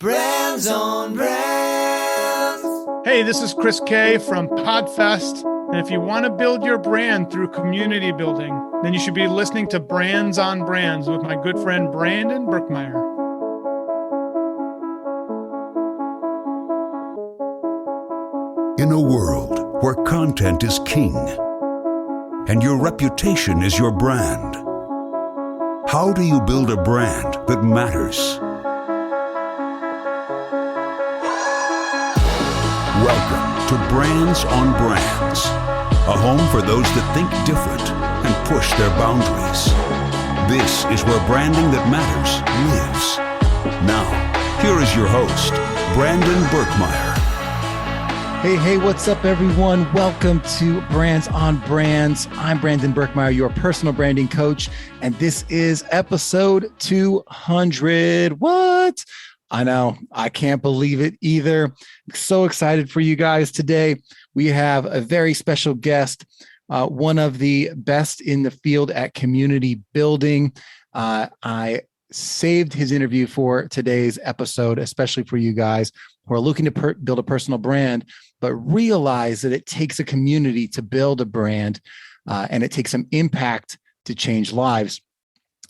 Brands on Brands. Hey, this is Chris K from Podfest. And if you want to build your brand through community building, then you should be listening to Brands on Brands with my good friend Brandon Burkmeyer. In a world where content is king and your reputation is your brand, how do you build a brand that matters? Welcome to Brands on Brands, a home for those that think different and push their boundaries. This is where branding that matters lives. Now, here is your host, Brandon Burkmeyer. Hey, what's up, everyone? Welcome to Brands on Brands. I'm Brandon Burkmeyer, your personal branding coach, and this is episode 200. What? I know, I can't believe it either. I'm so excited for you guys today. We have a very special guest, one of the best in the field at community building. I saved his interview for today's episode, especially for you guys who are looking to build a personal brand, but realize that it takes a community to build a brand, and it takes some impact to change lives.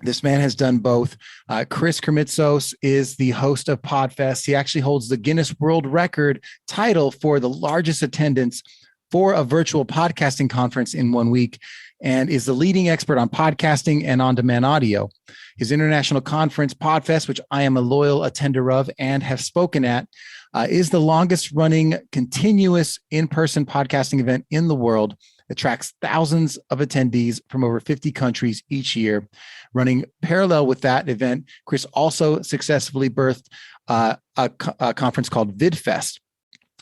This man has done both. Chris Krimitsos is the host of Podfest. He actually holds the Guinness World Record title for the largest attendance for a virtual podcasting conference in 1 week, and is the leading expert on podcasting and on-demand audio. His international conference, Podfest, which I am a loyal attender of and have spoken at, is the longest running continuous in-person podcasting event in the world. It attracts thousands of attendees from over 50 countries each year. Running parallel with that event, Chris also successfully birthed a conference called VidFest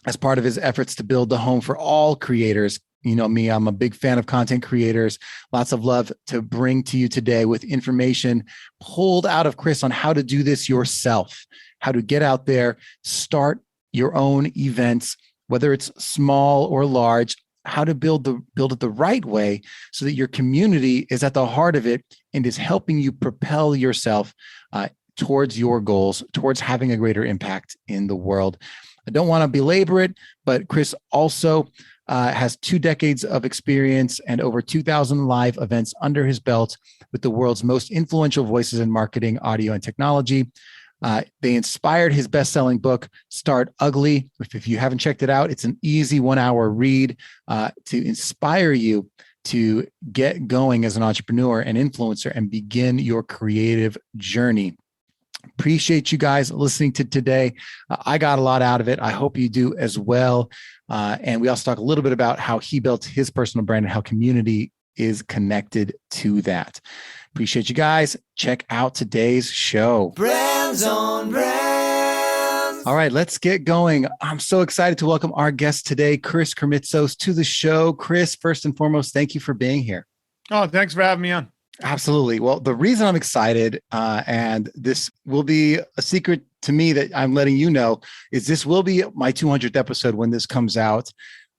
as part of his efforts to build the home for all creators. You know me, I'm a big fan of content creators. Lots of love to bring to you today with information pulled out of Chris on how to do this yourself, how to get out there, start your own events, whether it's small or large, how to build it the right way so that your community is at the heart of it and is helping you propel yourself towards your goals, towards having a greater impact in the world. I don't want to belabor it, but Chris also has 2 decades of experience and over 2,000 live events under his belt with the world's most influential voices in marketing, audio, and technology. They inspired his best-selling book, Start Ugly. If you haven't checked it out, it's an easy 1-hour read to inspire you to get going as an entrepreneur and influencer and begin your creative journey. Appreciate you guys listening to today. I got a lot out of it. I hope you do as well. And we also talk a little bit about how he built his personal brand and how community is connected to that. Appreciate you guys. Check out today's show. Brands on Brands. All right, let's get going. I'm so excited to welcome our guest today, Chris Krimitsos, to the show. Chris, first and foremost, thank you for being here. Oh, thanks for having me on. Absolutely. Well, the reason I'm excited, and this will be a secret to me that I'm letting you know, is this will be my 200th episode when this comes out.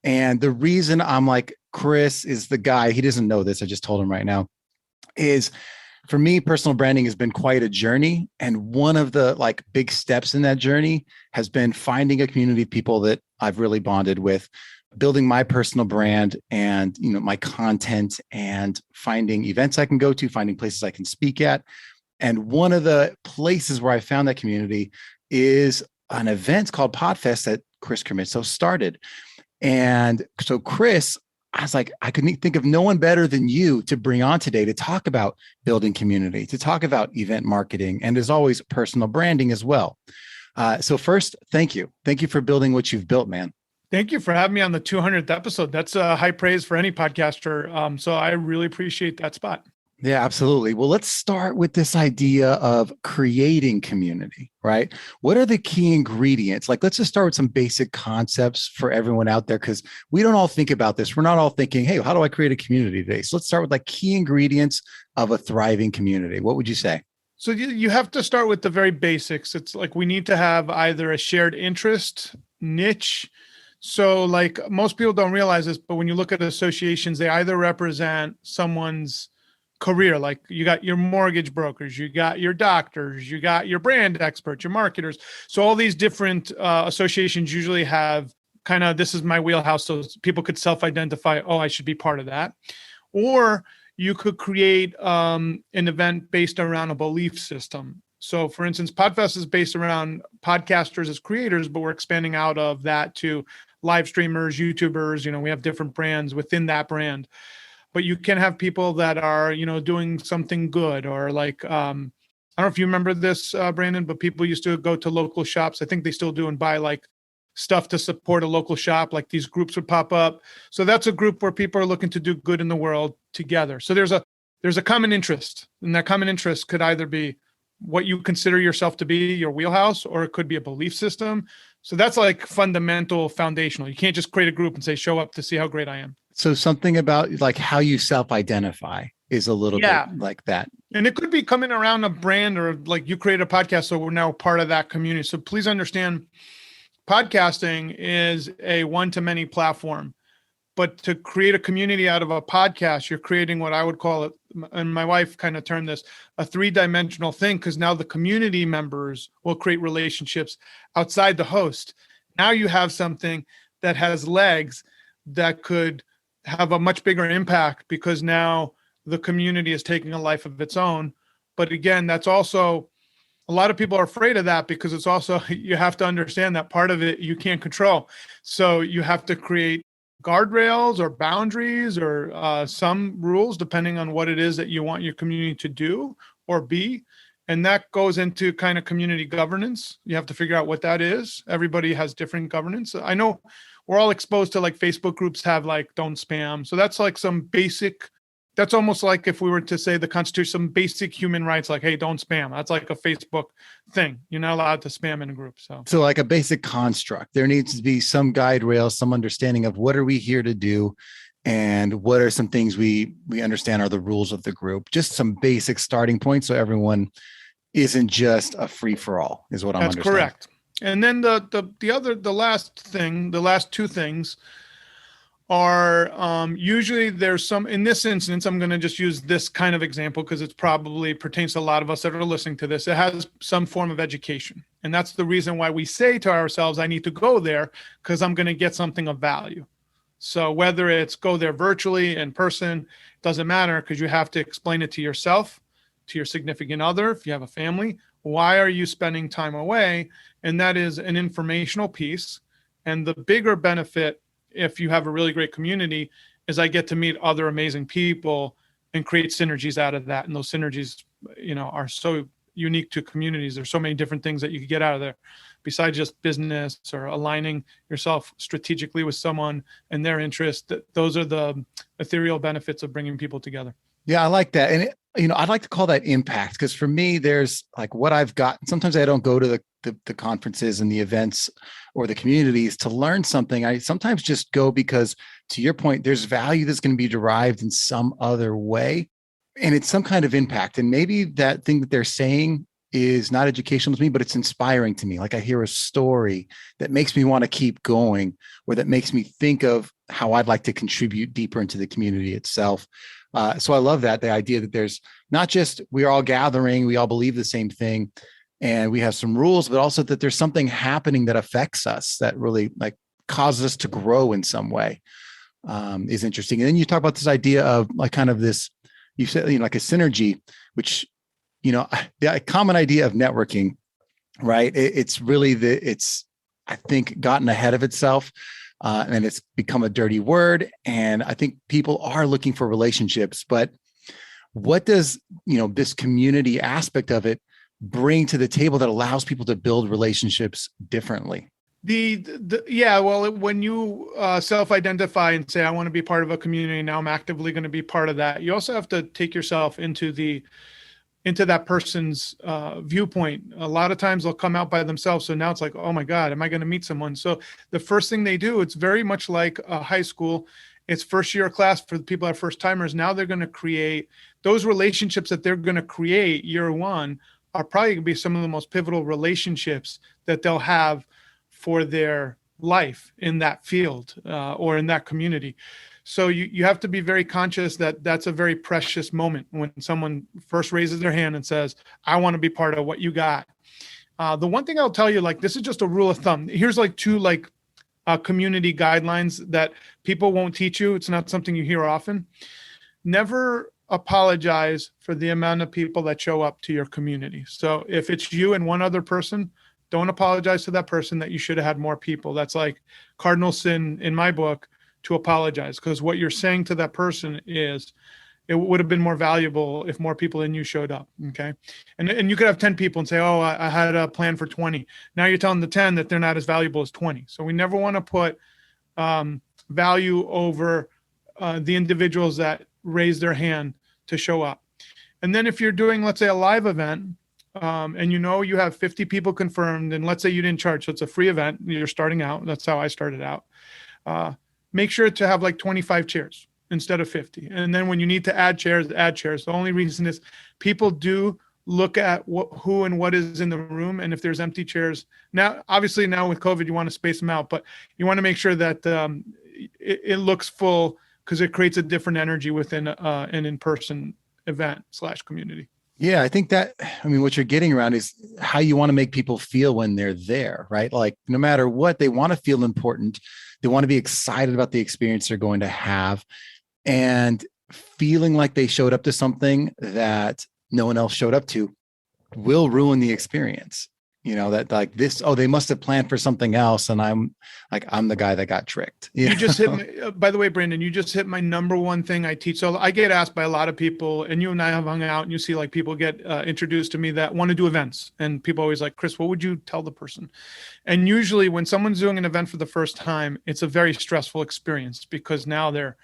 And the reason I'm like, Chris is the guy, he doesn't know this, I just told him right now, is for me, personal branding has been quite a journey. And one of the big steps in that journey has been finding a community of people that I've really bonded with, building my personal brand and, my content, and finding events I can go to, finding places I can speak at. And one of the places where I found that community is an event called Podfest that Chris Krimitsos started. And so Chris, I was like, I couldn't think of no one better than you to bring on today to talk about building community, to talk about event marketing, and as always, personal branding as well. So first, thank you. Thank you for building what you've built, man. Thank you for having me on the 200th episode. That's high praise for any podcaster. So I really appreciate that spot. Yeah, absolutely. Well, let's start with this idea of creating community, right? What are the key ingredients? Let's just start with some basic concepts for everyone out there, because we don't all think about this. We're not all thinking, hey, how do I create a community today? So let's start with key ingredients of a thriving community. What would you say? So you have to start with the very basics. It's we need to have either a shared interest, niche. So most people don't realize this, but when you look at associations, they either represent someone's career. Like you got your mortgage brokers, you got your doctors, you got your brand experts, your marketers. So all these different associations usually have kind of, this is my wheelhouse. So people could self-identify, oh, I should be part of that. Or you could create an event based around a belief system. So for instance, Podfest is based around podcasters as creators, but we're expanding out of that to live streamers, YouTubers. We have different brands within that brand. But you can have people that are, doing something good, or like, I don't know if you remember this, Brandon, but people used to go to local shops. I think they still do, and buy like stuff to support a local shop. Like these groups would pop up. So that's a group where people are looking to do good in the world together. So there's a common interest, and that common interest could either be what you consider yourself to be your wheelhouse, or it could be a belief system. So that's like fundamental, foundational. You can't just create a group and say, show up to see how great I am. So something about like how you self-identify is a little bit like that. And it could be coming around a brand, or like you create a podcast, so we're now part of that community. So please understand, podcasting is a one-to-many platform. But to create a community out of a podcast, you're creating what I would call it, and my wife kind of termed this, a three-dimensional thing, because now the community members will create relationships outside the host. Now you have something that has legs that could have a much bigger impact, because now the community is taking a life of its own. But again, that's also, a lot of people are afraid of that, because it's also, you have to understand that part of it you can't control. So you have to create guardrails or boundaries, or some rules, depending on what it is that you want your community to do or be. And that goes into kind of community governance. You have to figure out what that is. Everybody has different governance. I know we're all exposed to, like, Facebook groups have like don't spam. So that's like some basic, that's almost like if we were to say the Constitution, some basic human rights, like, hey, don't spam. That's like a Facebook thing. You're not allowed to spam in a group. So like a basic construct. There needs to be some guide rail, some understanding of what are we here to do, and what are some things we understand are the rules of the group. Just some basic starting points, so everyone isn't just a free for all, is what I'm understanding. That's correct. And then the last two things are usually there's some, in this instance, I'm going to just use this kind of example because it's probably pertains to a lot of us that are listening to this. It has some form of education. And that's the reason why we say to ourselves, I need to go there because I'm going to get something of value. So whether it's go there virtually, in person, doesn't matter, because you have to explain it to yourself, to your significant other, if you have a family. Why are you spending time away? And that is an informational piece. And the bigger benefit, if you have a really great community, is I get to meet other amazing people and create synergies out of that. And those synergies, are so unique to communities. There's so many different things that you could get out of there besides just business or aligning yourself strategically with someone and their interest. Those are the ethereal benefits of bringing people together. Yeah, I like that. And, I'd like to call that impact, because for me, there's like what I've got. Sometimes I don't go to the conferences and the events or the communities to learn something. I sometimes just go because, to your point, there's value that's going to be derived in some other way. And it's some kind of impact. And maybe that thing that they're saying is not educational to me, but it's inspiring to me. Like I hear a story that makes me want to keep going, or that makes me think of how I'd like to contribute deeper into the community itself. So I love that, the idea that there's not just we're all gathering, we all believe the same thing, and we have some rules, but also that there's something happening that affects us, that really like causes us to grow in some way, is interesting. And then you talk about this idea of like kind of this, you said, like a synergy, which, the common idea of networking, right? It's really it's, I think, gotten ahead of itself. And it's become a dirty word. And I think people are looking for relationships, but what does, this community aspect of it bring to the table that allows people to build relationships differently? When you self-identify and say, I want to be part of a community, now I'm actively going to be part of that. You also have to take yourself into that person's viewpoint. A lot of times they'll come out by themselves. So now it's like, oh my God, am I going to meet someone? So the first thing they do, it's very much like high school. It's first year class for the people that are first timers. Now they're going to create those relationships that they're going to create year one are probably going to be some of the most pivotal relationships that they'll have for their life in that field or in that community. So you have to be very conscious that that's a very precious moment when someone first raises their hand and says, I want to be part of what you got. The one thing I'll tell you, like, this is just a rule of thumb. Here's like two community guidelines that people won't teach you. It's not something you hear often. Never apologize for the amount of people that show up to your community. So if it's you and one other person, don't apologize to that person that you should have had more people. That's like cardinal sin in my book, to apologize, because what you're saying to that person is, it would have been more valuable if more people than you showed up. Okay. And you could have 10 people and say, oh, I had a plan for 20. Now you're telling the 10 that they're not as valuable as 20. So we never want to put value over the individuals that raise their hand to show up. And then if you're doing, let's say, a live event, and you have 50 people confirmed, and let's say you didn't charge, so it's a free event, you're starting out. That's how I started out. Make sure to have like 25 chairs instead of 50. And then when you need to add chairs. The only reason is people do look at who and what is in the room. And if there's empty chairs, now, obviously now with COVID, you want to space them out, but you want to make sure that it looks full, because it creates a different energy within an in-person event / community. Yeah, I think that, what you're getting around is how you want to make people feel when they're there, right? Like no matter what, they want to feel important. They want to be excited about the experience they're going to have, and feeling like they showed up to something that no one else showed up to will ruin the experience. That like this, oh, they must have planned for something else, and I'm the guy that got tricked. You just hit me, by the way, Brandon, you just hit my number one thing I teach. So I get asked by a lot of people, and you and I have hung out, and you see like people get introduced to me that want to do events, and people always like, Chris, what would you tell the person? And usually when someone's doing an event for the first time, it's a very stressful experience, because now they're,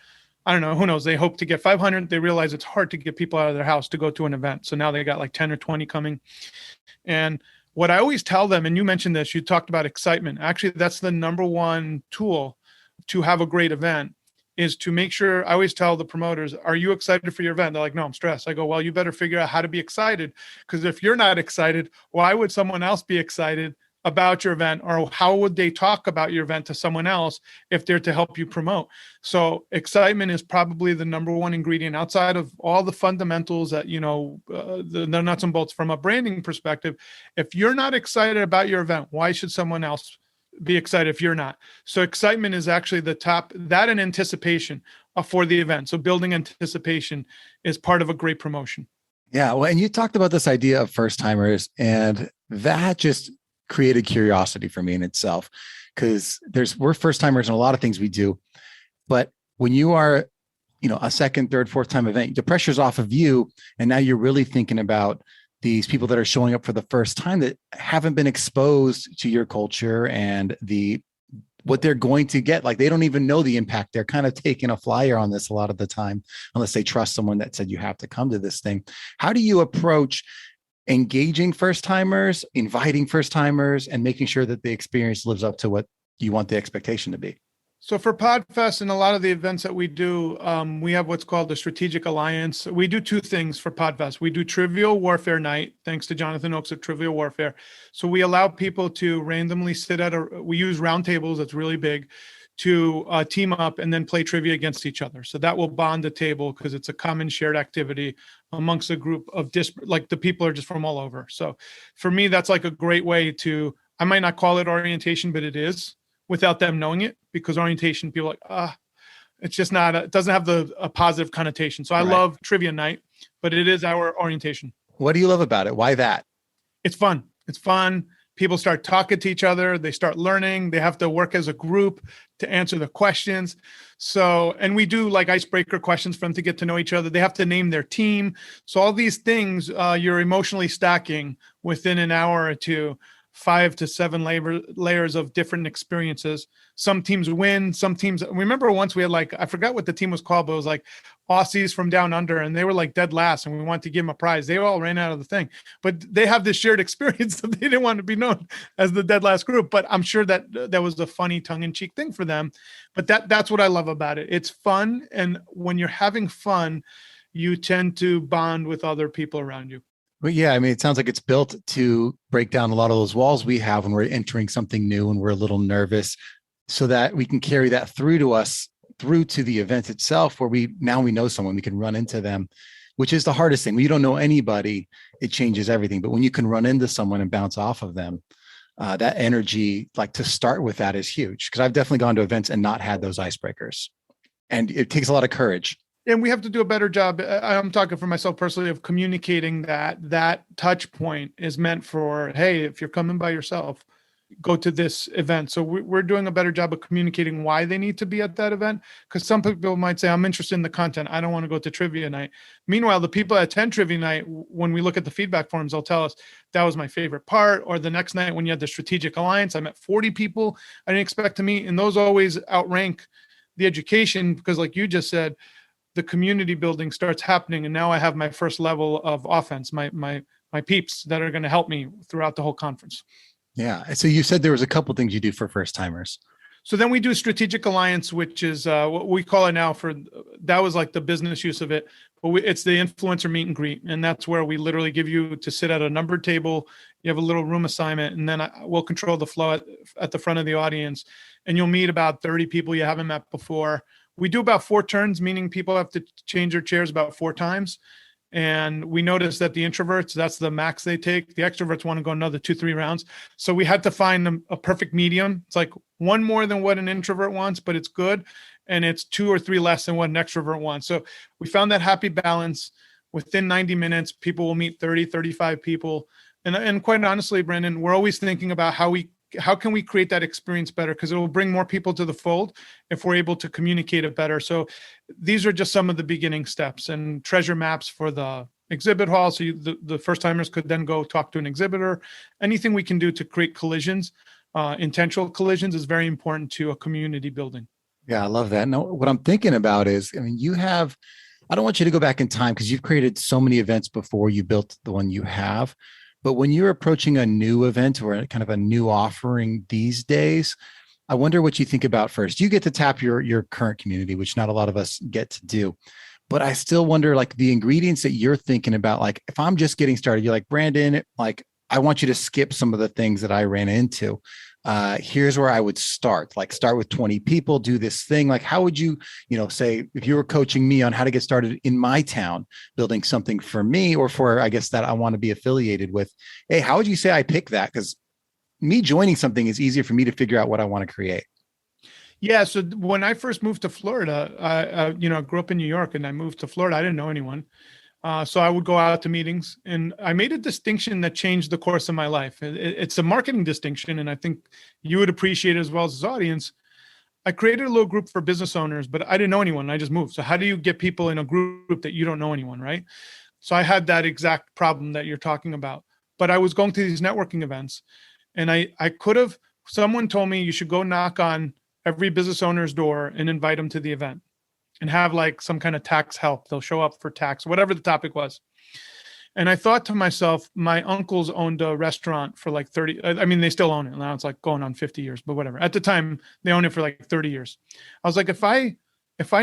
I don't know, who knows, they hope to get 500. They realize it's hard to get people out of their house to go to an event. So now they got like 10 or 20 coming. And what I always tell them, and you mentioned this, you talked about excitement. Actually, that's the number one tool to have a great event, is to make sure. I always tell the promoters, are you excited for your event? They're like, no, I'm stressed. I go, well, you better figure out how to be excited, because if you're not excited, why would someone else be excited about your event, or how would they talk about your event to someone else if they're to help you promote? So excitement is probably the number one ingredient, outside of all the fundamentals that, the nuts and bolts from a branding perspective. If you're not excited about your event, why should someone else be excited if you're not? So excitement is actually the top, that and anticipation for the event. So building anticipation is part of a great promotion. Yeah. Well, and you talked about this idea of first timers, and that just created curiosity for me in itself, because we're first timers in a lot of things we do. But when you are, a second, third, fourth time event, the pressure's off of you. And now you're really thinking about these people that are showing up for the first time that haven't been exposed to your culture and what they're going to get. Like, they don't even know the impact. They're kind of taking a flyer on this a lot of the time, unless they trust someone that said, you have to come to this thing. How do you approach engaging first timers, inviting first timers, and making sure that the experience lives up to what you want the expectation to be? So for PodFest and a lot of the events that we do, we have what's called the Strategic Alliance. We do two things for PodFest. We do Trivial Warfare Night, thanks to Jonathan Oakes of Trivial Warfare. So we allow people to randomly sit we use round tables, that's really big, to team up and then play trivia against each other. So that will bond the table, because it's a common shared activity amongst a group of like the people are just from all over. So for me, that's like a great way I might not call it orientation, but it is, without them knowing it, because orientation, people are like, it's just not, it doesn't have a positive connotation. So I love trivia night, but it is our orientation. What do you love about it? Why that? It's fun. It's fun. People start talking to each other. They start learning. They have to work as a group to answer the questions. So, and we do like icebreaker questions for them to get to know each other. They have to name their team. So all these things, you're emotionally stacking within an hour or two, 5 to 7 layers of different experiences. Some teams win, some teams, remember once we had I forgot what the team was called, but it was like Aussies from down under, and they were like dead last, and we wanted to give them a prize. They all ran out of the thing, but they have this shared experience that they didn't want to be known as the dead last group. But I'm sure that was a funny tongue-in-cheek thing for them. But that's what I love about it. It's fun. And when you're having fun, you tend to bond with other people around you. Well, yeah, it sounds like it's built to break down a lot of those walls we have when we're entering something new and we're a little nervous, so that we can carry that through to us through to the event itself where we know someone, we can run into them, which is the hardest thing. When you don't know anybody, it changes everything. But when you can run into someone and bounce off of them, that energy, like to start with that, is huge. Because I've definitely gone to events and not had those icebreakers. And it takes a lot of courage. And we have to do a better job. I'm talking for myself personally of communicating that touch point is meant for, hey, if you're coming by yourself, go to this event. So we're doing a better job of communicating why they need to be at that event. Because some people might say, I'm interested in the content, I don't want to go to trivia night. Meanwhile, the people that attend trivia night, when we look at the feedback forms, they'll tell us that was my favorite part. Or the next night when you had the strategic alliance, I met 40 people I didn't expect to meet. And those always outrank the education, because like you just said, the community building starts happening. And now I have my first level of offense, my peeps that are going to help me throughout the whole conference. Yeah. So you said there was a couple things you do for first timers. So then we do strategic alliance, which is what we call it now. That was like the business use of it, but it's the influencer meet and greet. And that's where we literally give you to sit at a numbered table. You have a little room assignment, and then we'll control the flow at the front of the audience. And you'll meet about 30 people you haven't met before. We do about 4 turns, meaning people have to change their chairs about 4 times. And we noticed that the introverts, that's the max they take. The extroverts want to go another 2-3 rounds. So we had to find a perfect medium. It's like one more than what an introvert wants, but it's good. And it's 2 or 3 less than what an extrovert wants. So we found that happy balance. Within 90 minutes, people will meet 30, 35 people. And quite honestly, Brandon, we're always thinking about how can we create that experience better? Because it will bring more people to the fold if we're able to communicate it better. So these are just some of the beginning steps, and treasure maps for the exhibit hall. So the first timers could then go talk to an exhibitor. Anything we can do to create collisions, intentional collisions, is very important to a community building. Yeah, I love that. Now, what I'm thinking about is, I mean, I don't want you to go back in time because you've created so many events before you built the one you have. But when you're approaching a new event or kind of a new offering these days, I wonder what you think about first. You get to tap your current community, which not a lot of us get to do. But I still wonder, like, the ingredients that you're thinking about, like, if I'm just getting started, you're like, Brandon, like, I want you to skip some of the things that I ran into. Here's where I would start, like start with 20 people, do this thing. Like, how would you, say if you were coaching me on how to get started in my town, building something for me or for, I guess, that I want to be affiliated with. Hey, how would you say I pick that? Because me joining something is easier for me to figure out what I want to create. Yeah. So when I first moved to Florida, I grew up in New York and I moved to Florida. I didn't know anyone. So I would go out to meetings, and I made a distinction that changed the course of my life. It's a marketing distinction, and I think you would appreciate it as well as this audience. I created a little group for business owners, but I didn't know anyone. I just moved. So how do you get people in a group that you don't know anyone, right? So I had that exact problem that you're talking about. But I was going to these networking events, and I could have, someone told me you should go knock on every business owner's door and invite them to the event and have like some kind of tax help. They'll show up for tax, whatever the topic was. And I thought to myself, my uncles owned a restaurant for like 30, I mean, they still own it. Now it's like going on 50 years, but whatever. At the time, they owned it for like 30 years. I was like, if I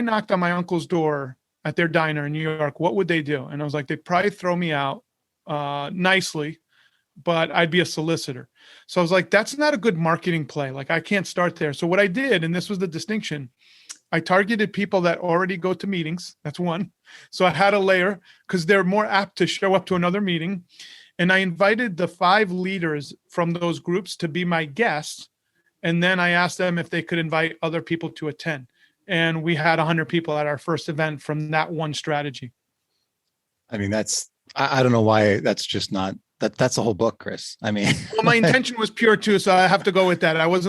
knocked on my uncle's door at their diner in New York, what would they do? And I was like, they'd probably throw me out nicely, but I'd be a solicitor. So I was like, that's not a good marketing play. Like, I can't start there. So what I did, and this was the distinction, I targeted people that already go to meetings. That's one. So I had a layer because they're more apt to show up to another meeting. And I invited the 5 leaders from those groups to be my guests. And then I asked them if they could invite other people to attend. And we had 100 people at our first event from that one strategy. I mean, I don't know why that's just not, that's the whole book, Chris. I mean, well, my intention was pure too, so I have to go with that. What I was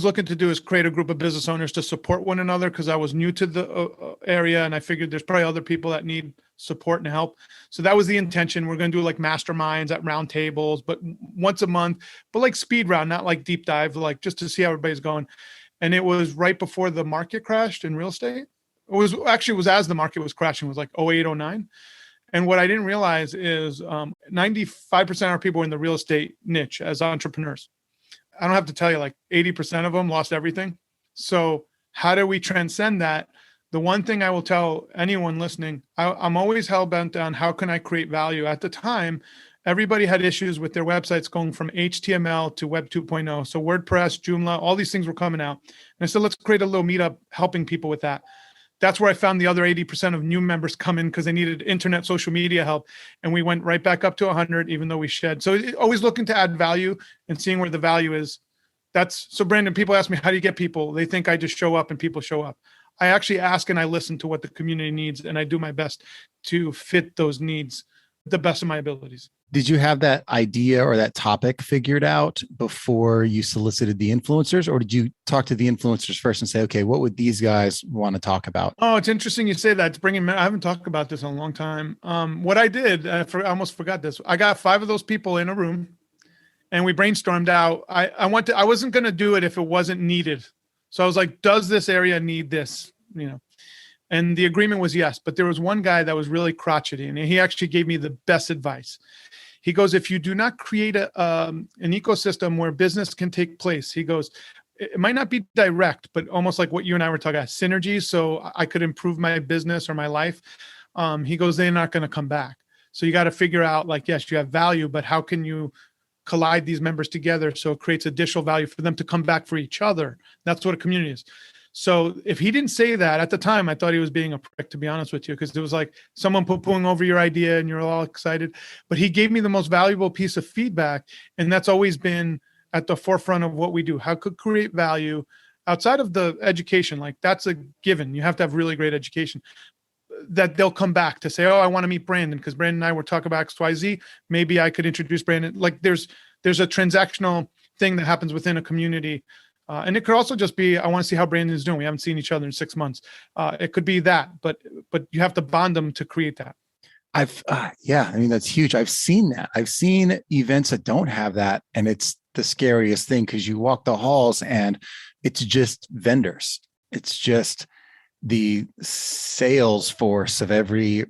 looking to do is create a group of business owners to support one another because I was new to the area, and I figured there's probably other people that need support and help. So that was the intention. We're going to do like masterminds at round tables, but once a month, but like speed round, not like deep dive, like just to see how everybody's going. And it was right before the market crashed in real estate. It was as the market was crashing. It was like 08, 09. And what I didn't realize is 95% of our people were in the real estate niche as entrepreneurs. I don't have to tell you, like 80% of them lost everything. So how do we transcend that? The one thing I will tell anyone listening, I'm always hell-bent on how can I create value. At the time, everybody had issues with their websites going from HTML to Web 2.0. So WordPress, Joomla, all these things were coming out. And I said, let's create a little meetup helping people with that. That's where I found the other 80% of new members come in because they needed internet, social media help. And we went right back up to 100, even though we shed. So always looking to add value and seeing where the value is. So Brandon, people ask me, how do you get people? They think I just show up and people show up. I actually ask and I listen to what the community needs, and I do my best to fit those needs the best of my abilities. Did you have that idea or that topic figured out before you solicited the influencers, or did you talk to the influencers first and say, okay, what would these guys want to talk about? Oh, it's interesting you say that. It's bringing. I haven't talked about this in a long time. What I did, I almost forgot this. I got 5 of those people in a room, and we brainstormed out. I wasn't going to do it if it wasn't needed. So I was like, does this area need this? And the agreement was yes. But there was one guy that was really crotchety, and he actually gave me the best advice. He goes, if you do not create an ecosystem where business can take place, he goes, it might not be direct, but almost like what you and I were talking about, synergies. So I could improve my business or my life. He goes, they're not going to come back. So you got to figure out, like, yes, you have value, but how can you collide these members together so it creates additional value for them to come back for each other? That's what a community is. So if he didn't say that at the time, I thought he was being a prick, to be honest with you, because it was like someone poo-pooing over your idea and you're all excited. But he gave me the most valuable piece of feedback. And that's always been at the forefront of what we do. How could create value outside of the education? Like, that's a given. You have to have really great education. That they'll come back to say, oh, I want to meet Brandon because Brandon and I were talking about XYZ. Maybe I could introduce Brandon. Like, there's a transactional thing that happens within a community. And it could also just be, I want to see how Brandon is doing. We haven't seen each other in 6 months. It could be that, but you have to bond them to create that. Yeah, I mean, that's huge. I've seen that. I've seen events that don't have that. And it's the scariest thing because you walk the halls and it's just vendors. It's just the sales force of every,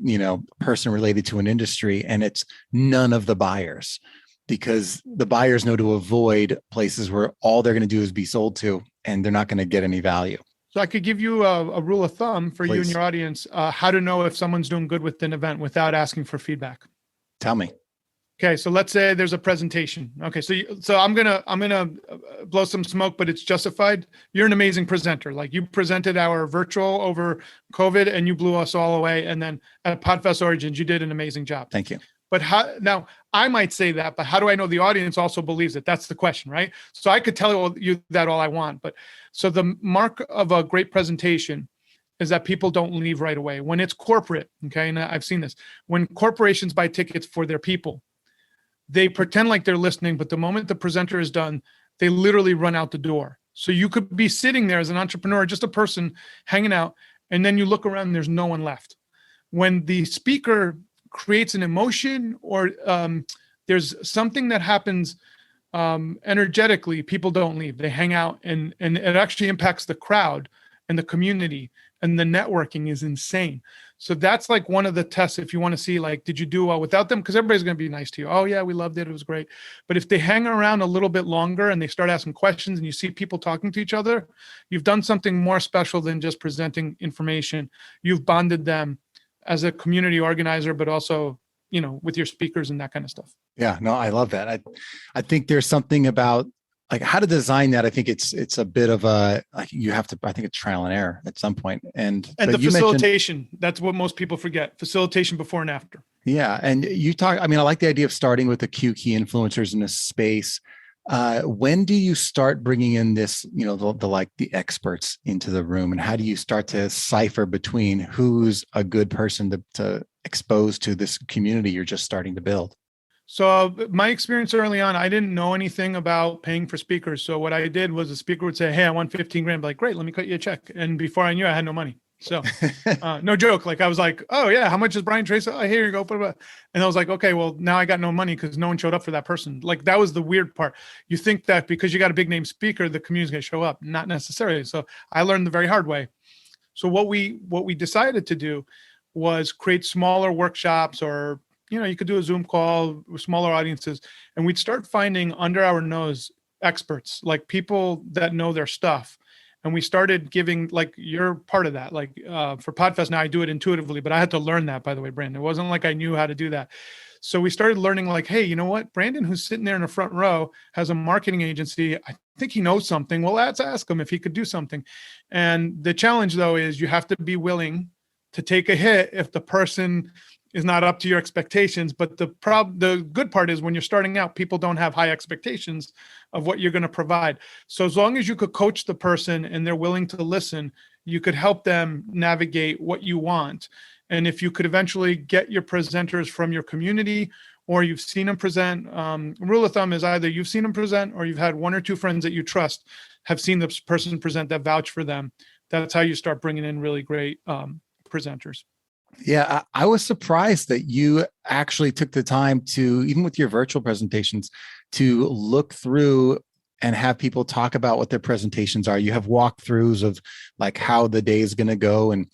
person related to an industry. And it's none of the buyers, because the buyers know to avoid places where all they're going to do is be sold to, and they're not going to get any value. So I could give you a rule of thumb for Please. You and your audience, how to know if someone's doing good with an event without asking for feedback. Tell me. Okay, so let's say there's a presentation. Okay, so I'm gonna blow some smoke, but it's justified. You're an amazing presenter. Like, you presented our virtual over COVID, and you blew us all away. And then at Podfest Origins, you did an amazing job. Thank you. But now I might say that, but how do I know the audience also believes it? That's the question, right? So I could tell you that all I want, but so the mark of a great presentation is that people don't leave right away. When it's corporate, okay, and I've seen this, when corporations buy tickets for their people, they pretend like they're listening, but the moment the presenter is done, they literally run out the door. So you could be sitting there as an entrepreneur, just a person hanging out, and then you look around and there's no one left. When the speaker creates an emotion or there's something that happens energetically, people don't leave. They hang out, and it actually impacts the crowd and the community, and the networking is insane. So that's like one of the tests if you want to see, like, did you do well without them? Because everybody's going to be nice to you. Oh yeah, we loved it. It was great. But if they hang around a little bit longer and they start asking questions and you see people talking to each other, you've done something more special than just presenting information. You've bonded them as a community organizer, but also, with your speakers and that kind of stuff. Yeah, no, I love that. I think there's something about like how to design that. I think it's a bit of a, like, you have to, I think it's trial and error at some point. And the facilitation, that's what most people forget. Facilitation before and after. Yeah. And I like the idea of starting with the key influencers in a space. When do you start bringing in this, the experts into the room, and how do you start to cipher between who's a good person to expose to this community you're just starting to build? So my experience early on, I didn't know anything about paying for speakers. So what I did was the speaker would say, hey, I want 15 grand. I'm like, great, let me cut you a check. And before I knew, I had no money. So no joke. Like, I was like, oh yeah, how much is Brian Tracy? Oh, here you go. And I was like, okay, well, now I got no money because no one showed up for that person. Like, that was the weird part. You think that because you got a big name speaker, the community's going to show up. Not necessarily. So I learned the very hard way. So what we decided to do was create smaller workshops, or you could do a Zoom call with smaller audiences, and we'd start finding under our nose experts, like people that know their stuff. And we started giving, like, you're part of that. Like, for Podfest now, I do it intuitively, but I had to learn that, by the way, Brandon. It wasn't like I knew how to do that. So we started learning like, hey, you know what? Brandon, who's sitting there in the front row, has a marketing agency. I think he knows something. Well, let's ask him if he could do something. And the challenge, though, is you have to be willing to take a hit if the person is not up to your expectations. But the good part is when you're starting out, people don't have high expectations of what you're going to provide. So as long as you could coach the person and they're willing to listen, you could help them navigate what you want. And if you could eventually get your presenters from your community or you've seen them present, rule of thumb is either you've seen them present or you've had one or two friends that you trust have seen this person present that vouch for them. That's how you start bringing in really great presenters. Yeah, I was surprised that you actually took the time to, even with your virtual presentations, to look through and have people talk about what their presentations are. You have walkthroughs of like how the day is going to go and,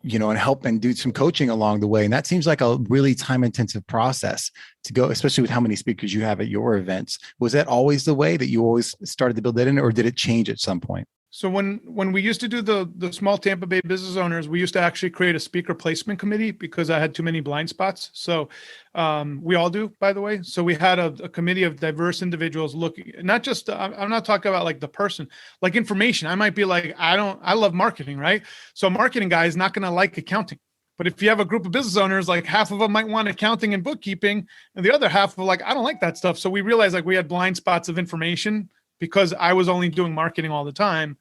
you know, and help and do some coaching along the way. And that seems like a really time intensive process to go, especially with how many speakers you have at your events. Was that always the way that you always started to build that in, or did it change at some point? So when we used to do the small Tampa Bay business owners, we used to actually create a speaker placement committee because I had too many blind spots. So we all do, by the way. So we had a committee of diverse individuals looking, not just, I'm not talking about like the person, like information. I might be like, I love marketing, right? So a marketing guy is not going to like accounting. But if you have a group of business owners, like half of them might want accounting and bookkeeping, and the other half are like, I don't like that stuff. So we realized like we had blind spots of information because I was only doing marketing all the time.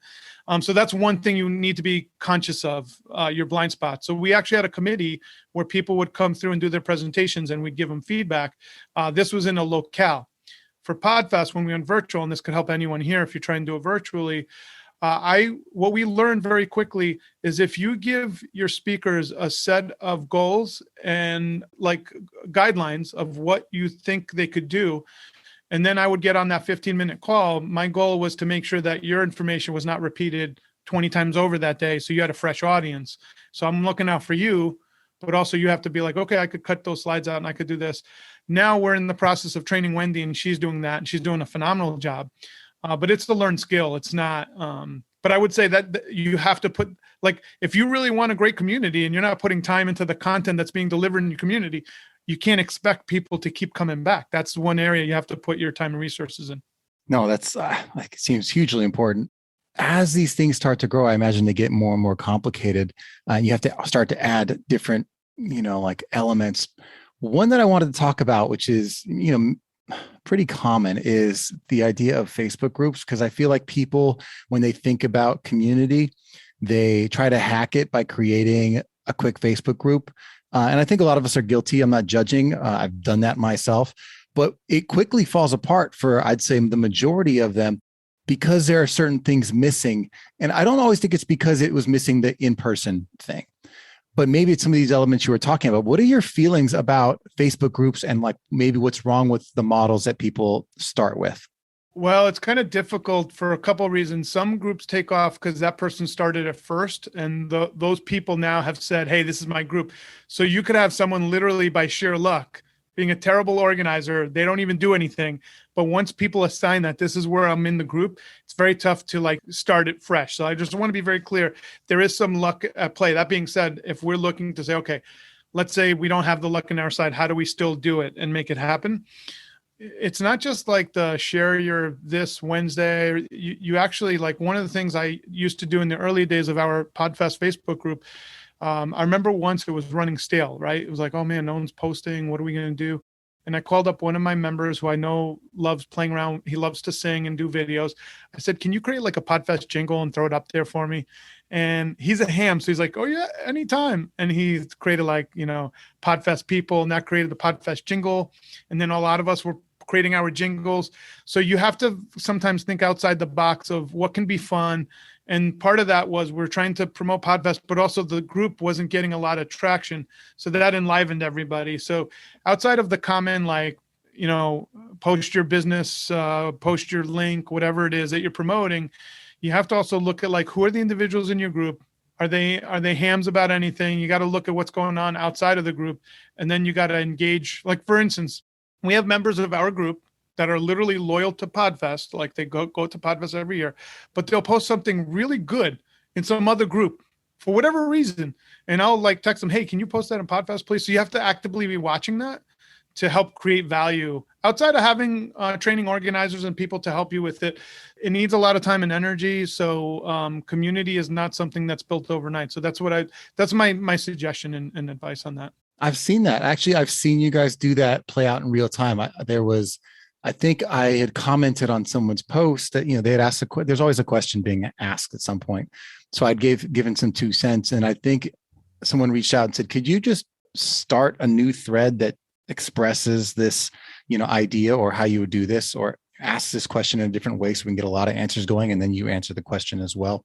So that's one thing you need to be conscious of, your blind spots. So we actually had a committee where people would come through and do their presentations and we'd give them feedback. This was in a locale. For PodFest, when we went virtual, and this could help anyone here if you're trying to do it virtually, what we learned very quickly is if you give your speakers a set of goals and like guidelines of what you think they could do, and then I would get on that 15-minute call. My goal was to make sure that your information was not repeated 20 times over that day. So you had a fresh audience. So I'm looking out for you, but also you have to be like, okay, I could cut those slides out and I could do this. Now we're in the process of training Wendy and she's doing that and she's doing a phenomenal job. But it's the learned skill. It's not, but I would say that you have to put, like, if you really want a great community and you're not putting time into the content that's being delivered in your community, you can't expect people to keep coming back. That's one area you have to put your time and resources in. No, that's like, it seems hugely important. As these things start to grow, I imagine they get more and more complicated. You have to start to add different, you know, like elements. One that I wanted to talk about, which is, you know, pretty common, is the idea of Facebook groups. Because I feel like people, when they think about community, they try to hack it by creating a quick Facebook group. And I think a lot of us are guilty. I'm not judging. I've done that myself, but it quickly falls apart for, I'd say, the majority of them because there are certain things missing. And I don't always think it's because it was missing the in-person thing, but maybe it's some of these elements you were talking about. What are your feelings about Facebook groups and like maybe what's wrong with the models that people start with? Well, it's kind of difficult for a couple of reasons. Some groups take off because that person started it first, and those people now have said, hey, this is my group. So you could have someone literally by sheer luck being a terrible organizer. They don't even do anything. But once people assign that this is where I'm in the group, it's very tough to like start it fresh. So I just want to be very clear. There is some luck at play. That being said, if we're looking to say, okay, let's say we don't have the luck on our side, how do we still do it and make it happen? It's not just like the share your this Wednesday. You actually, like, one of the things I used to do in the early days of our PodFest Facebook group, I remember once it was running stale, right? It was like, oh man, no one's posting. What are we going to do? And I called up one of my members who I know loves playing around. He loves to sing and do videos. I said, can you create like a PodFest jingle and throw it up there for me? And he's a ham. So he's like, oh yeah, anytime. And he created like, you know, PodFest people, and that created the PodFest jingle. And then a lot of us were creating our jingles. So you have to sometimes think outside the box of what can be fun. And part of that was we're trying to promote PodFest, but also the group wasn't getting a lot of traction. So that enlivened everybody. So outside of the common, like, you know, post your business, post your link, whatever it is that you're promoting, you have to also look at like, who are the individuals in your group? Are they hams about anything? You got to look at what's going on outside of the group. And then you got to engage. Like, for instance, we have members of our group that are literally loyal to PodFest, like they go to PodFest every year, but they'll post something really good in some other group for whatever reason. And I'll like text them, hey, can you post that in PodFest, please? So you have to actively be watching that to help create value outside of having training organizers and people to help you with it. It needs a lot of time and energy. So community is not something that's built overnight. So that's my suggestion and advice on that. I've seen that. Actually, I've seen you guys do that play out in real time. I think I had commented on someone's post that, they had asked there's always a question being asked at some point. So I'd given some 2 cents, and I think someone reached out and said, could you just start a new thread that expresses this, idea, or how you would do this, or ask this question in a different way so we can get a lot of answers going, and then you answer the question as well.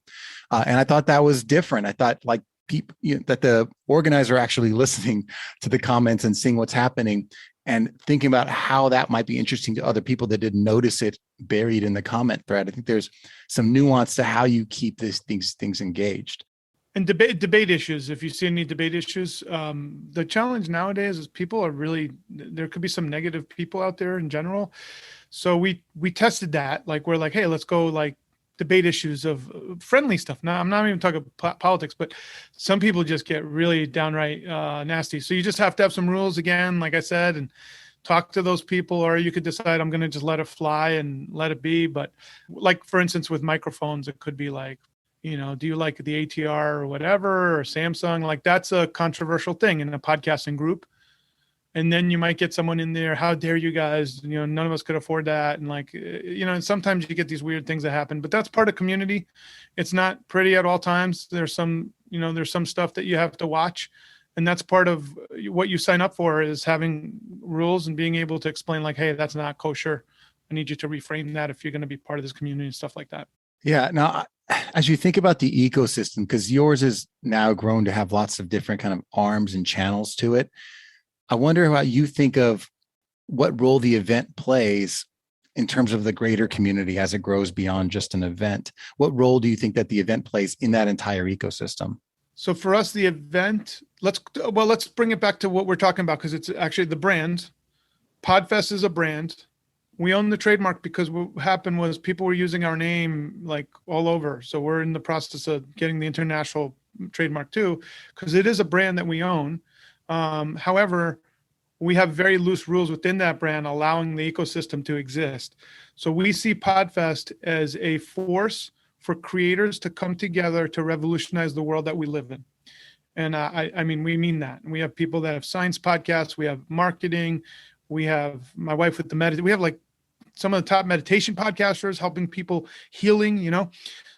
And I thought that was different. I thought like people, that the organizer actually listening to the comments and seeing what's happening and thinking about how that might be interesting to other people that didn't notice it buried in the comment thread. I think there's some nuance to how you keep these things engaged. And debate issues. If you see any debate issues, the challenge nowadays is people are there could be some negative people out there in general. So we tested that. Like, we're like, hey, let's go like debate issues of friendly stuff. Now, I'm not even talking politics, but some people just get really downright nasty. So you just have to have some rules again, like I said, and talk to those people, or you could decide I'm going to just let it fly and let it be. But like, for instance, with microphones, it could be like, do you like the ATR or whatever, or Samsung? Like, that's a controversial thing in a podcasting group. And then you might get someone in there, how dare you guys, none of us could afford that. And like, and sometimes you get these weird things that happen, but that's part of community. It's not pretty at all times. There's some stuff that you have to watch. And that's part of what you sign up for, is having rules and being able to explain like, hey, that's not kosher. I need you to reframe that if you're going to be part of this community and stuff like that. Yeah. Now, as you think about the ecosystem, because yours is now grown to have lots of different kind of arms and channels to it, I wonder how you think of what role the event plays in terms of the greater community as it grows beyond just an event. What role do you think that the event plays in that entire ecosystem? So for us, the event, let's bring it back to what we're talking about, because it's actually the brand. Podfest is a brand. We own the trademark because what happened was people were using our name like all over. So we're in the process of getting the international trademark too, because it is a brand that we own. However, we have very loose rules within that brand allowing the ecosystem to exist. So we see Podfest as a force for creators to come together to revolutionize the world that we live in. And I mean, we mean that. And we have people that have science podcasts, we have marketing, we have my wife with the we have like some of the top meditation podcasters helping people healing,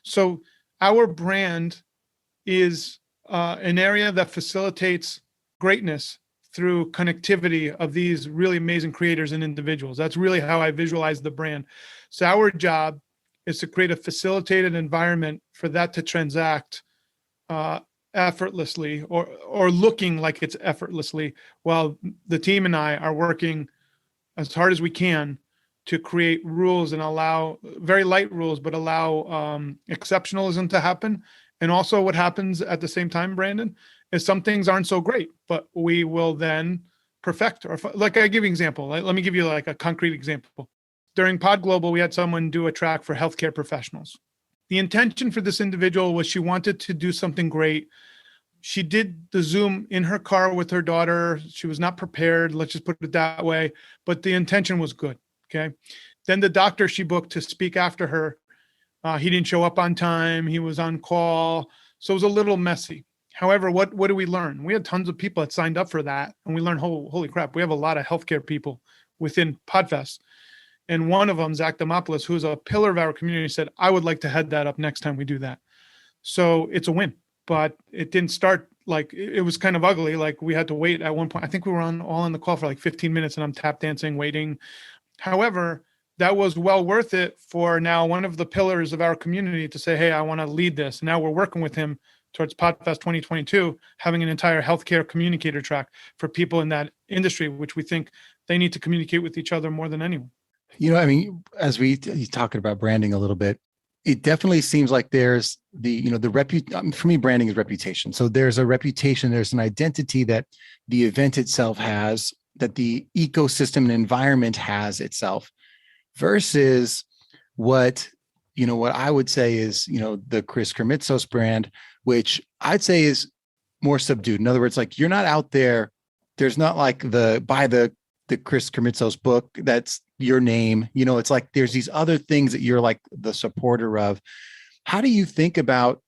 So our brand is an area that facilitates greatness through connectivity of these really amazing creators and individuals. That's really how I visualize the brand. So our job is to create a facilitated environment for that to transact effortlessly or looking like it's effortlessly, while the team and I are working as hard as we can to create rules and allow very light rules, but allow exceptionalism to happen. And also what happens at the same time, Brandon, is some things aren't so great, but we will then perfect. Or like I give you an example. Let me give you like a concrete example. During Pod Global, we had someone do a track for healthcare professionals. The intention for this individual was she wanted to do something great. She did the Zoom in her car with her daughter. She was not prepared. Let's just put it that way. But the intention was good. Okay. Then the doctor she booked to speak after her, he didn't show up on time. He was on call. So it was a little messy. However, what do we learn? We had tons of people that signed up for that. And we learned, holy crap, we have a lot of healthcare people within Podfest. And one of them, Zach Demopoulos, who's a pillar of our community, said, I would like to head that up next time we do that. So it's a win, but it didn't start like, it was kind of ugly. Like we had to wait at one point. I think we were all on the call for like 15 minutes and I'm tap dancing, waiting. However, that was well worth it for now one of the pillars of our community to say, hey, I want to lead this. And now we're working with him towards Podfest 2022, having an entire healthcare communicator track for people in that industry, which we think they need to communicate with each other more than anyone. I mean, as you're talking about branding a little bit, it definitely seems like there's for me, branding is reputation. So there's a reputation, there's an identity that the event itself has, that the ecosystem and environment has itself, versus what I would say is, the Chris Krimitsos brand, which I'd say is more subdued. In other words, like you're not out there. There's not like buy the the Chris Krimitsos book, that's your name. You know, it's like there's these other things that you're like the supporter of. How do you think about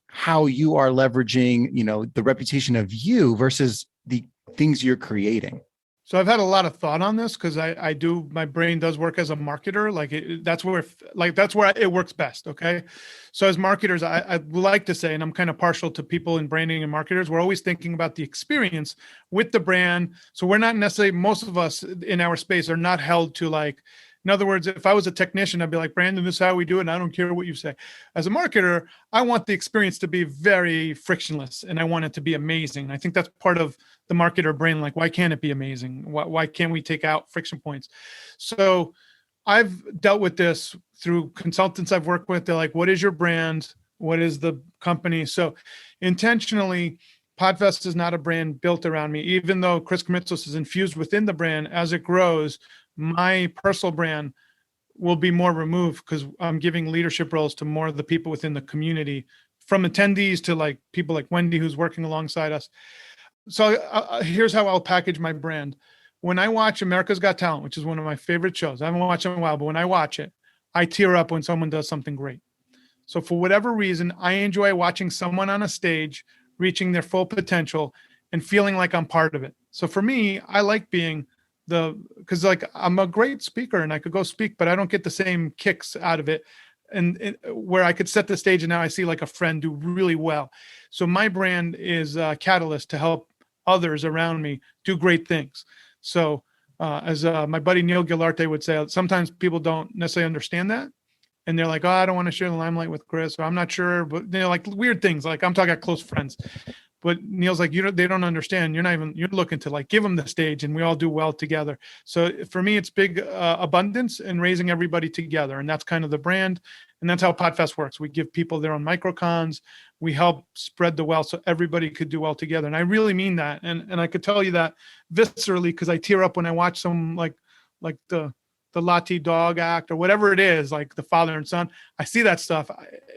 how you are leveraging, you know, the reputation of you versus the things you're creating? So I've had a lot of thought on this because my brain does work as a marketer. That's where it works best. Okay. So as marketers, I like to say, and I'm kind of partial to people in branding and marketers, we're always thinking about the experience with the brand. So we're not necessarily, most of us in our space are not held to like, in other words, if I was a technician, I'd be like, Brandon, this is how we do it. And I don't care what you say. As a marketer, I want the experience to be very frictionless and I want it to be amazing. I think that's part of the marketer brain. Like, why can't it be amazing? Why can't we take out friction points? So I've dealt with this through consultants I've worked with. They're like, what is your brand? What is the company? So intentionally, Podfest is not a brand built around me, even though Chris Krimitsos is infused within the brand. As it grows, my personal brand will be more removed because I'm giving leadership roles to more of the people within the community, from attendees to like people like Wendy, who's working alongside us. So here's how I'll package my brand. When I watch America's Got Talent, which is one of my favorite shows, I haven't watched it in a while, but when I watch it, I tear up when someone does something great. So for whatever reason, I enjoy watching someone on a stage reaching their full potential and feeling like I'm part of it. So for me, I like being because like I'm a great speaker and I could go speak, but I don't get the same kicks out of it. And where I could set the stage and now I see like a friend do really well. So my brand is a catalyst to help others around me do great things. So as my buddy Neil Gilarte would say, sometimes people don't necessarily understand that. And they're like, oh, I don't want to share the limelight with Chris, or I'm not sure, but they're like weird things. Like I'm talking about close friends. But Neil's like, they don't understand. You're looking to like give them the stage and we all do well together. So for me, it's big abundance and raising everybody together. And that's kind of the brand. And that's how Podfest works. We give people their own microcons. We help spread the wealth so everybody could do well together. And I really mean that. And I could tell you that viscerally because I tear up when I watch some like the Lati dog act or whatever it is, like the father and son. I see that stuff.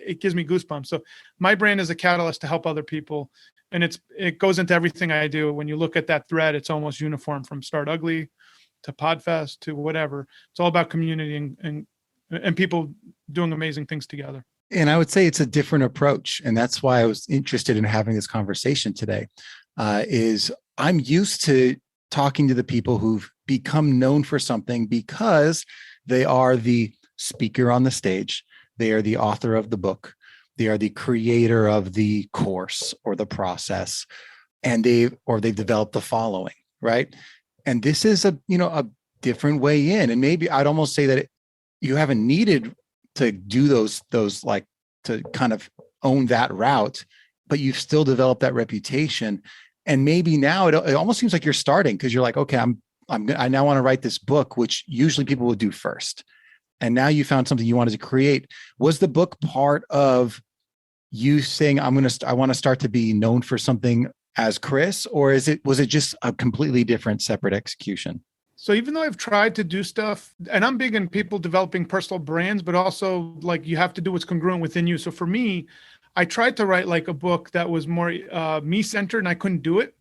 It gives me goosebumps. So my brand is a catalyst to help other people. And it goes into everything I do. When you look at that thread, it's almost uniform from Start Ugly to Podfest to whatever. It's all about community and people doing amazing things together. And I would say it's a different approach. And that's why I was interested in having this conversation today, is I'm used to talking to the people who've become known for something because they are the speaker on the stage. They are the author of the book. They are the creator of the course or the process, and they've developed the following, right? And this is a different way in. And maybe I'd almost say that you haven't needed to do those like to kind of own that route, but you've still developed that reputation. And maybe now it almost seems like you're starting because you're like, okay, I now want to write this book, which usually people would do first. And now you found something you wanted to create. Was the book part of you saying, I want to start to be known for something as Chris, or was it just a completely different separate execution? So even though I've tried to do stuff, and I'm big in people developing personal brands, but also like you have to do what's congruent within you. So for me, I tried to write like a book that was more me-centered and I couldn't do it.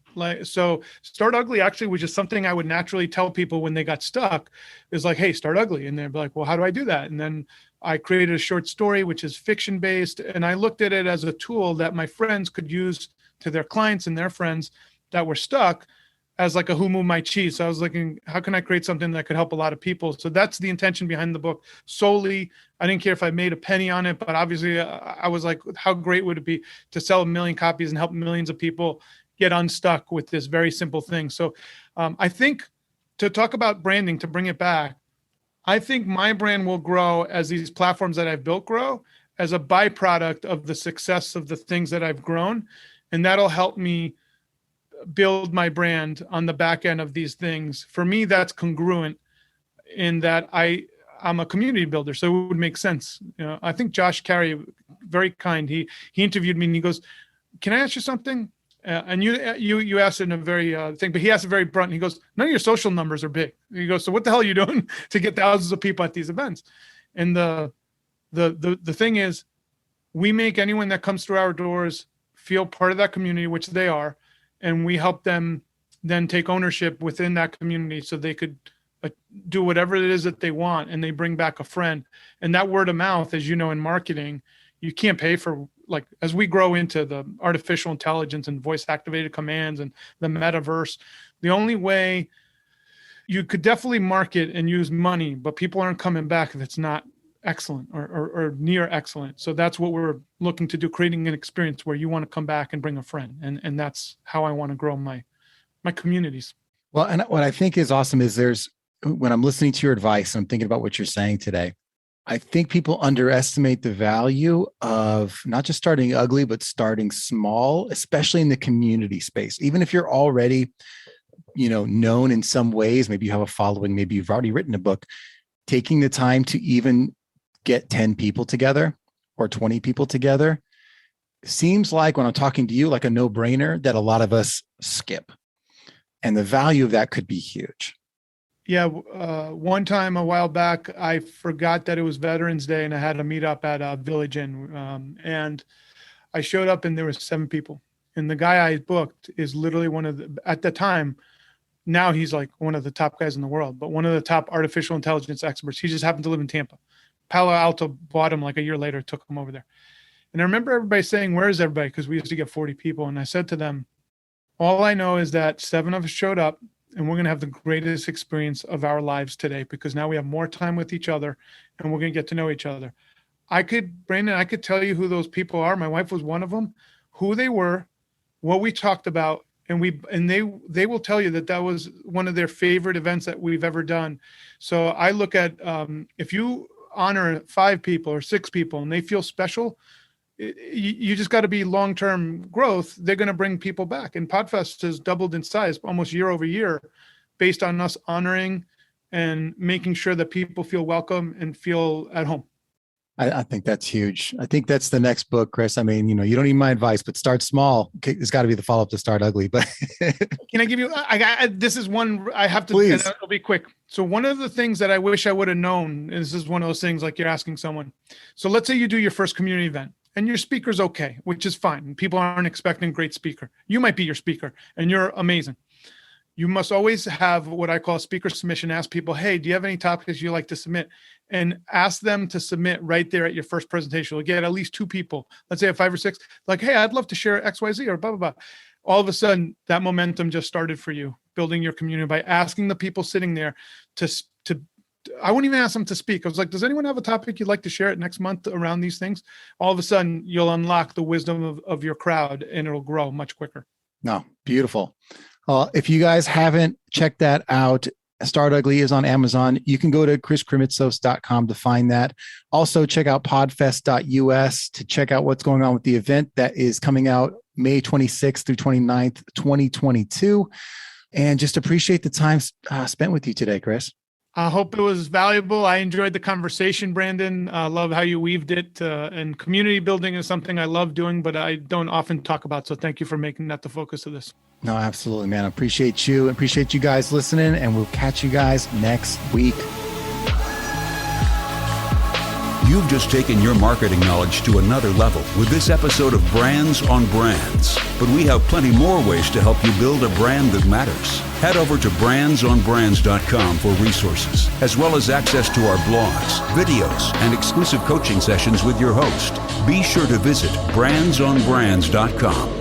So Start Ugly actually was just something I would naturally tell people when they got stuck is like, hey, start ugly. And they'd be like, well, how do I do that? And then I created a short story, which is fiction based. And I looked at it as a tool that my friends could use to their clients and their friends that were stuck as like a who moved my cheese. So I was looking, how can I create something that could help a lot of people? So that's the intention behind the book solely. I didn't care if I made a penny on it, but obviously I was like, how great would it be to sell 1 million copies and help millions of people get unstuck with this very simple thing. So I think to talk about branding, to bring it back, I think my brand will grow as these platforms that I've built grow as a byproduct of the success of the things that I've grown. And that'll help me build my brand on the back end of these things. For me, that's congruent in that I'm a community builder. So it would make sense. I think Josh Carey, very kind. He interviewed me and he goes, can I ask you something? And you asked it in a very thing, but he asked it very blunt. He goes, none of your social numbers are big. He goes, so what the hell are you doing to get thousands of people at these events? And the thing is, we make anyone that comes through our doors feel part of that community, which they are, and we help them then take ownership within that community so they could do whatever it is that they want, and they bring back a friend. And that word of mouth, as you know, in marketing, you can't pay for, like, as we grow into the artificial intelligence and voice activated commands and the metaverse, the only way you could definitely market and use money, but people aren't coming back if it's not excellent or near excellent. So that's what we're looking to do, creating an experience where you want to come back and bring a friend. And that's how I want to grow my communities. Well, and what I think is awesome is when I'm listening to your advice, I'm thinking about what you're saying today. I think people underestimate the value of not just starting ugly, but starting small, especially in the community space. Even if you're already, known in some ways, maybe you have a following, maybe you've already written a book, taking the time to even get 10 people together or 20 people together seems like, when I'm talking to you, like a no-brainer that a lot of us skip. And the value of that could be huge. Yeah. One time a while back, I forgot that it was Veterans Day and I had a meetup at a Village Inn. And I showed up and there was 7 people. And the guy I booked is literally at the time, now he's like one of the top guys in the world, but one of the top artificial intelligence experts. He just happened to live in Tampa. Palo Alto bought him like a year later, took him over there. And I remember everybody saying, "Where is everybody?" Because we used to get 40 people. And I said to them, all I know is that 7 of us showed up, and we're going to have the greatest experience of our lives today, because now we have more time with each other and we're going to get to know each other. Brandon, I could tell you who those people are. My wife was one of them, who they were, what we talked about. And they will tell you that was one of their favorite events that we've ever done. So I look at, if you honor 5 people or 6 people and they feel special, you just got to be long-term growth. They're going to bring people back. And Podfest has doubled in size almost year over year based on us honoring and making sure that people feel welcome and feel at home. I think that's huge. I think that's the next book, Chris. I mean, you don't need my advice, but start small. It's got to be the follow-up to Start Ugly. But can I give you, this is one I have to, please. And it'll be quick. So one of the things that I wish I would have known, and this is one of those things like you're asking someone. So let's say you do your first community event and your speaker's okay, which is fine. People aren't expecting a great speaker. You might be your speaker and you're amazing. You must always have what I call a speaker submission. Ask people, hey, do you have any topics you like to submit? And ask them to submit right there at your first presentation. You'll get at least 2 people. Let's say 5 or 6, like, hey, I'd love to share XYZ or blah, blah, blah. All of a sudden, that momentum just started for you, building your community by asking the people sitting there to I wouldn't even ask them to speak. I was like, does anyone have a topic you'd like to share it next month around these things? All of a sudden, you'll unlock the wisdom of your crowd and it'll grow much quicker. No, beautiful. If you guys haven't checked that out, Start Ugly is on Amazon. You can go to chriskrimitsos.com to find that. Also, check out podfest.us to check out what's going on with the event that is coming out May 26th through 29th, 2022. And just appreciate the time spent with you today, Chris. I hope it was valuable. I enjoyed the conversation, Brandon. I love how you weaved it. And community building is something I love doing, but I don't often talk about. So thank you for making that the focus of this. No, absolutely, man. I appreciate you. Appreciate you guys listening, and we'll catch you guys next week. You've just taken your marketing knowledge to another level with this episode of Brands on Brands. But we have plenty more ways to help you build a brand that matters. Head over to brandsonbrands.com for resources, as well as access to our blogs, videos, and exclusive coaching sessions with your host. Be sure to visit brandsonbrands.com.